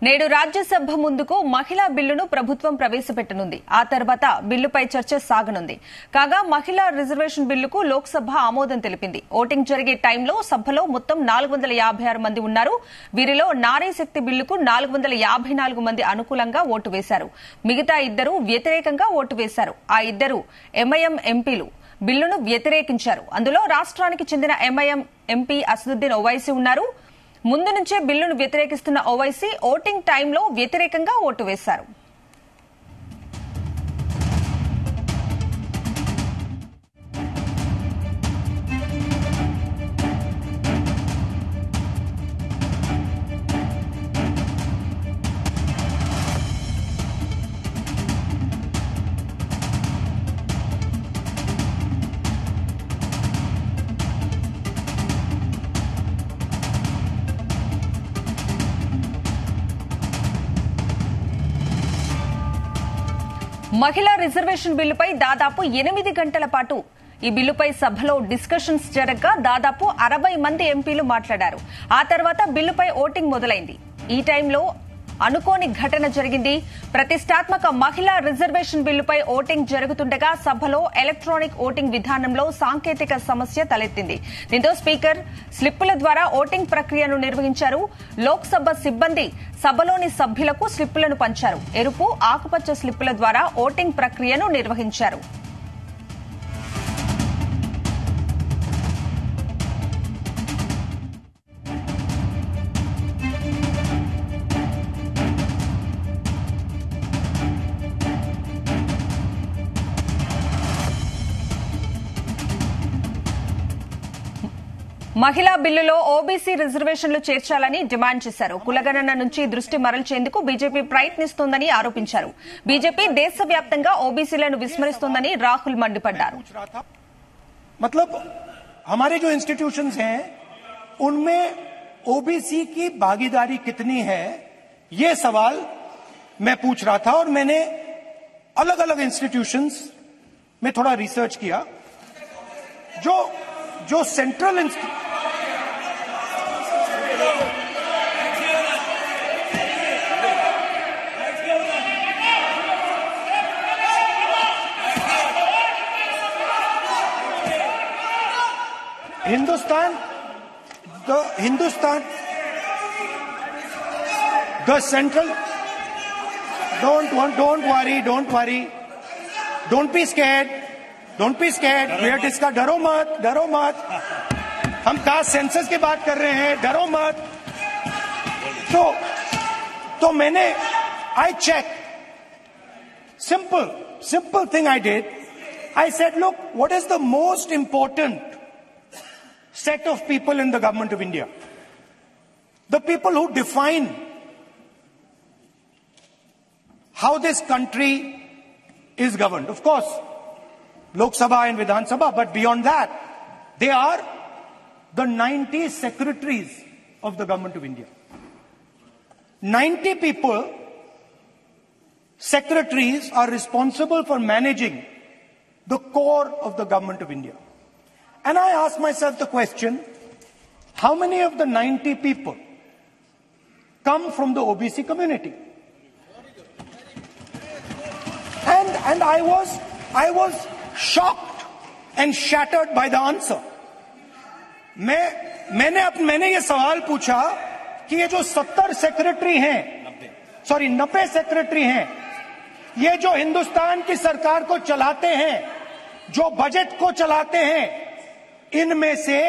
నేడు రాజ్యసభ ముందుకు మహిళా బిల్లును ప్రభుత్వం ప్రవేశపెట్టనుంది. ఆ తర్వాత బిల్లుపై చర్చ సాగనుంది. కాగా మహిళా రిజర్వేషన్ బిల్లుకు లోక్సభ ఆమోదం తెలిపింది. ఓటింగ్ జరిగే టైంలో సభలో మొత్తం 456 మంది ఉన్నారు. వీరిలో నారీ శక్తి బిల్లుకు 454 మంది అనుకూలంగా ఓటు వేశారు. మిగతా ఇద్దరు వ్యతిరేకంగా ఓటు వేశారు. ఆ ఇద్దరు ఎంఐఎం ఎంపీలు బిల్లును వ్యతిరేకించారు. అందులో రాష్ట్రానికి చెందిన ఎంఐఎం ఎంపీ అసదుద్దీన్ ఓవైసీ ఉన్నారు. ముందు నుంచే బిల్లును వ్యతిరేకిస్తున్న ఓవైసీ ఓటింగ్ టైంలో వ్యతిరేకంగా ఓటు వేశారు. మహిళా రిజర్వేషన్ బిల్లుపై దాదాపు 8 గంటల పాటు ఈ బిల్లుపై సభలో డిస్కషన్స్ జరగగా దాదాపు 60 మంది ఎంపీలు మాట్లాడారు. ఆ తర్వాత బిల్లుపై ఓటింగ్ మొదలైంది. ఈ టైంలో అనుకోని ఘటన జరిగింది. ప్రతిష్టాత్మక మహిళా రిజర్వేషన్ బిల్లుపై ఓటింగ్ జరుగుతుండగా సభలో ఎలక్ట్రానిక్ ఓటింగ్ విధానంలో సాంకేతిక సమస్య తలెత్తింది. దీంతో స్పీకర్ స్లిప్పుల ద్వారా ఓటింగ్ ప్రక్రియను నిర్వహించారు. లోక్సభ సిబ్బంది సభలోని సభ్యులకు స్లిప్పులను పంచారు. ఎరుపు, ఆకుపచ్చ స్లిప్పుల ద్వారా ఓటింగ్ ప్రక్రియను నిర్వహించారు. మహిళా బిల్లులో ఓబీసీ రిజర్వేషన్లు చేర్చాలని డిమాండ్ చేశారు. కులగణన నుంచి దృష్టి మరల్చేందుకు బీజేపీ ప్రయత్నిస్తోందని ఆరోపించారు. బీజేపీ దేశవ్యాప్తంగా ఓబీసీలను విస్మరిస్తోందని రాహుల్ మండిపడ్డారు. मतलब हमारे जो इंस्टीट्यूशंस हैं उनमें ओबीसी की भागीदारी कितनी है, ये सवाल मैं पूछ रहा था और मैंने अलग अलग इंस्टीट्यूशंस में थोड़ा रिसर्च किया. जो central the central, don't worry, don't be scared, wait इसका डरो मत, हम कास्ट सेंसस की बात कर रहे हैं, डरो मत. तो मैंने I check simple thing I did. I said, look, what is the most important set of people in the government of India? The people who define how this country is governed. Of course, Lok Sabha and Vidhan Sabha, but beyond that, they are the 90 secretaries of the government of India. 90 people, secretaries, are responsible for managing the core of the government of India. And I asked myself the question, how many of the 90 people come from the OBC community? And I was shocked and shattered by the answer. मैंने ये सवाल पूछा कि ये जो 90 secretary हैं, ये जो हिंदुस्तान की सरकार को चलाते हैं, जो बजट को चलाते हैं, इनमें से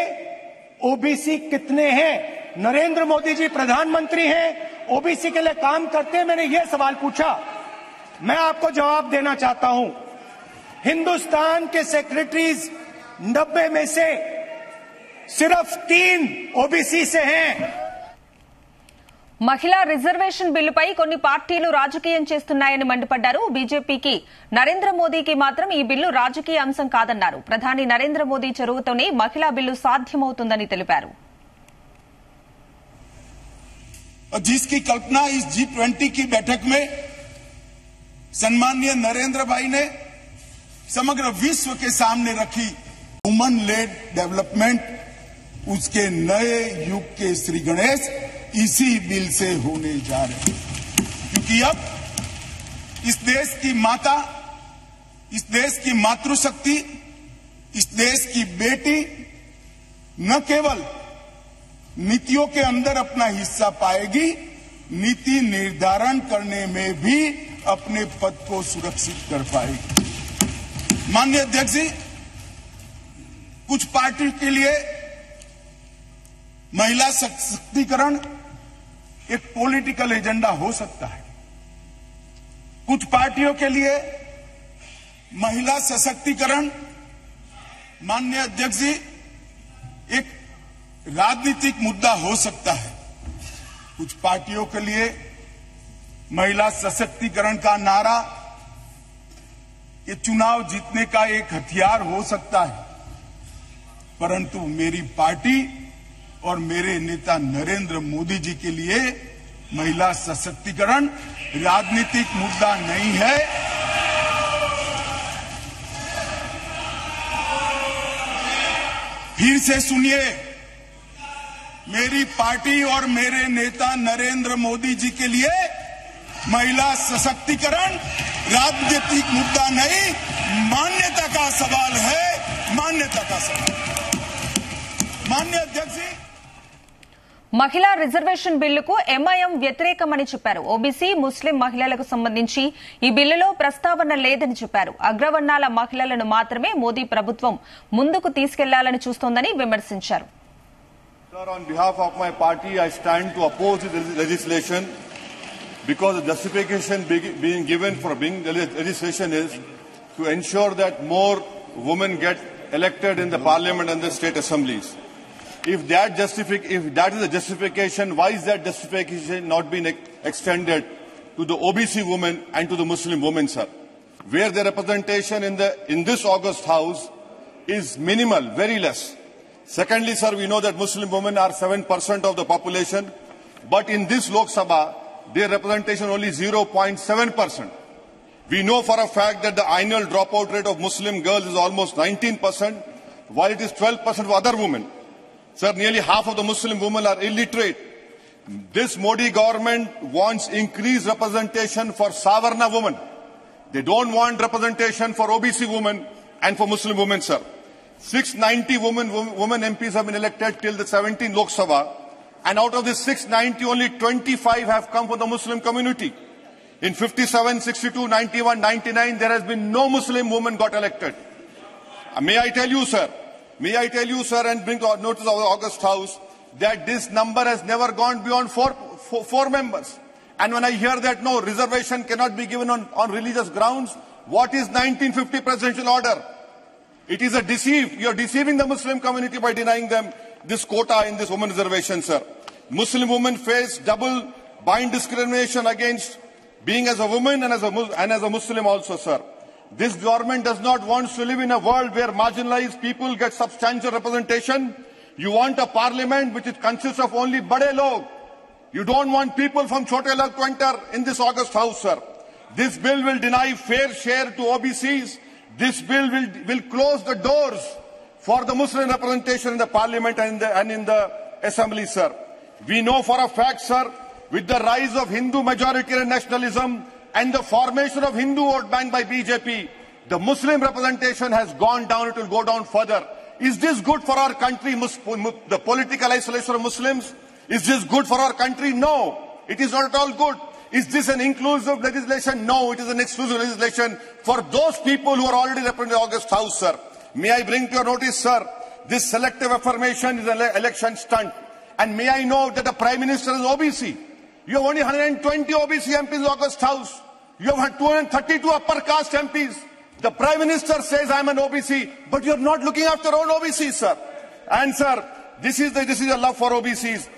ओबीसी कितने हैं? नरेंद्र मोदी जी प्रधानमंत्री हैं, ओबीसी के लिए काम करते हैं. मैंने ये सवाल पूछा. मैं आपको जवाब देना चाहता हूं. हिंदुस्तान के सेक्रेटरीज 90 में से सिर्फ 3 ओबीसी से हैं. మహిళా రిజర్వేషన్ బిల్లుపై కొన్ని పార్టీలు రాజకీయం చేస్తున్నాయని మండిపడ్డారు. బీజేపీకి నరేంద్ర మోదీకి మాత్రం ఈ బిల్లు రాజకీయ అంశం కాదన్నారు. ప్రధాని నరేంద్ర మోదీ చొరవతోనే మహిళా బిల్లు సాధ్యమవుతుందని తెలిపారు. जिसकी कल्पना इस G20 की बैठक में सम्माननीय नरेंद्र भाई ने समग्र विश्व के सामने रखी, वुमन लेड डेवलपमेंट, उसके नए युग के श्री गणेश इसी बिल से होने जा रहे हैं, क्योंकि अब इस देश की माता, इस देश की मातृशक्ति, इस देश की बेटी न केवल नीतियों के अंदर अपना हिस्सा पाएगी, नीति निर्धारण करने में भी अपने पद को सुरक्षित कर पाएगी। माननीय अध्यक्ष जी, कुछ पार्टी के लिए महिला सशक्तिकरण एक पॉलिटिकल एजेंडा हो सकता है। कुछ पार्टियों के लिए महिला सशक्तिकरण, माननीय अध्यक्ष जी, एक राजनीतिक मुद्दा हो सकता है। कुछ पार्टियों के लिए महिला सशक्तिकरण का नारा ये चुनाव जीतने का एक हथियार हो सकता है, परंतु मेरी पार्टी और मेरे नेता नरेंद्र मोदी जी के लिए महिला सशक्तिकरण राजनीतिक मुद्दा नहीं है। फिर से सुनिए, मेरी पार्टी और मेरे नेता नरेंद्र मोदी जी के लिए महिला सशक्तिकरण राजनीतिक मुद्दा नहीं, मान्यता का सवाल है, मान्यता का सवाल। माननीय अध्यक्ष जी, మహిళా రిజర్వేషన్ బిల్లుకు ఎంఐఎం వ్యతిరేకమని చెప్పారు. ఓబీసీ, ముస్లిం మహిళలకు సంబంధించి ఈ బిల్లులో ప్రస్తావన లేదని చెప్పారు. అగ్రవర్ణాల మహిళలను మాత్రమే మోదీ ప్రభుత్వం ముందుకు తీసుకెళ్లాలని చూస్తోందని విమర్శించారు. Sir, on behalf of my party, I stand to oppose this legislation because the justification being given for being legislation is to ensure that more women get elected in the parliament and the state assemblies. If that is the justification, why is that justification not being extended to the OBC women and to the Muslim women, sir? Where the representation in this August House is minimal, very less. Secondly, sir, we know that Muslim women are 7% of the population, but in this Lok Sabha, their representation only 0.7%. We know for a fact that the annual dropout rate of Muslim girls is almost 19%, while it is 12% for other women. Sir, nearly half of the Muslim women are illiterate. This Modi government wants increased representation for Savarna women. They don't want representation for OBC women and for Muslim women, sir. 690 women MPs have been elected till the 17th Lok Sabha, and out of this 690, only 25 have come from the Muslim community. In 57, 62, 91, 99, there has been no Muslim woman got elected. May I tell you, sir, and bring to our notice of the August House, that this number has never gone beyond four members. And when I hear that no reservation cannot be given on religious grounds, what is 1950 presidential order? It is a deceive. You are deceiving the Muslim community by denying them this quota in this women reservation, sir. Muslim women face double bind discrimination against being as a woman and as a Muslim also, sir. This government does not want to live in a world where marginalized people get substantial representation. You want a parliament which consists of only bade log. You don't want people from chote log to enter in this August House, sir. This bill will deny fair share to OBCs. This bill will close the doors for the Muslim representation in the parliament and in the assembly, sir. We know for a fact, sir, with the rise of Hindu majoritarian nationalism and the formation of Hindu vote bank by BJP, the Muslim representation has gone down. It will go down further. Is this good for our country, the political isolation of Muslims? Is this good for our country? No, it is not at all good. Is this an inclusive legislation? No, it is an exclusive legislation for those people who are already represented in the August House, sir. May I bring to your notice, sir, this selective affirmation is an election stunt. And may I know that the Prime Minister is OBC. You have only 120 OBC MPs in the August House. You have 232 upper caste MPs. The Prime Minister says I am an OBC, but you are not looking after your own OBCs, sir. And sir, this is a love for OBCs.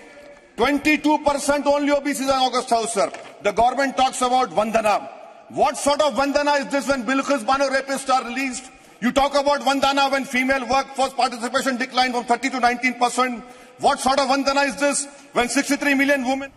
22% only OBCs in August House, sir. The government talks about Vandana. What sort of Vandana is this when Bilkis Bano rapists are released? You talk about Vandana when female workforce participation declined from 30 to 19%. What sort of Vandana is this when 63 million women...